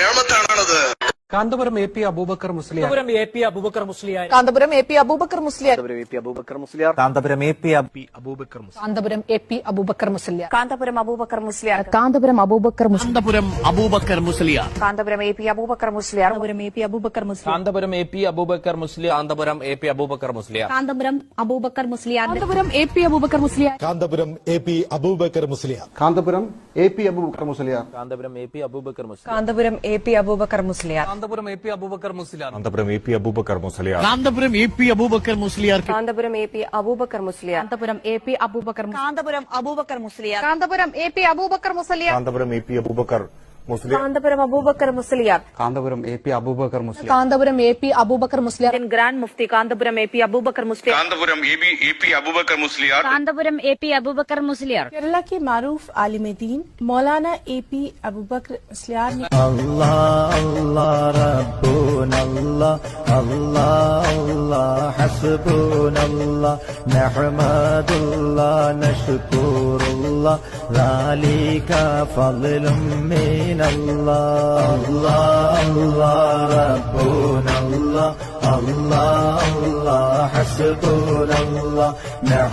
നിഅമത്താണത്. Kanthapuram A P Abubakar Musliyar. Kanthapuram A P Abubakar Musliyar. Kanthapuram A P Abubakar Musliyar. Kanthapuram A P Abubakar Musliyar. Kanthapuram A P Abubakar Musliyar. Kanthapuram Abubakar Musliyar. Kanthapuram Abubakar Musliyar. Kanthapuram A P Abubakar Musliyar. Kanthapuram A P Abubakar Musliyar. Kanthapuram A P Abubakar Musliyar. Kanthapuram A P Abubakar Musliyar. Kanthapuram Abubakar Musliyar. Kanthapuram A P Abubakar Musliyar. Kanthapuram A P Abubakar Musliyar. Kanthapuram A P Abubakar Musliyar. Kanthapuram A P Abubakar Musliyar. Kanthapuram A P Abubakar Musliyar. Kanthapuram A P Abubakar Musliyar. Kanthapuram A P Abubakar Musliyar. Kanthapuram A P Abubakar Musliyar. Kanthapuram A P Abubakar Musliyar. Kanthapuram A P Abubakar Kanthapuram Abubakar Musliyar. Kanthapuram A P Abubakar Musliyar. Kanthapuram A P Abubakar Musliyar. Kanthapuram Abubakar Musliyar. Kanthapuram A P Abubakar Musliyar. Kanthapuram A P Abubakar Musliyar. Grand Mufti Kanthapuram A P Abubakar Musliyar. Kanthapuram A P Abubakar Musliyar. Kanthapuram A P Abubakar Musliyar. Kerala के मारूफ आलिम दीन मौलाना AP Abu बकर मुस्लियार ने अल्लाह अल्लाह रब्बुनल्लाह अल्लाह अल्लाह हस्बुनल्लाह नहमदुल्लाह नशकुरुल्लाह ज़ालिका फ़ज़्लुम मिनल्लाह अल्लाह अल्लाह रब्बुनल्लाह अल्लाह अल्लाह हस्बुनल्लाह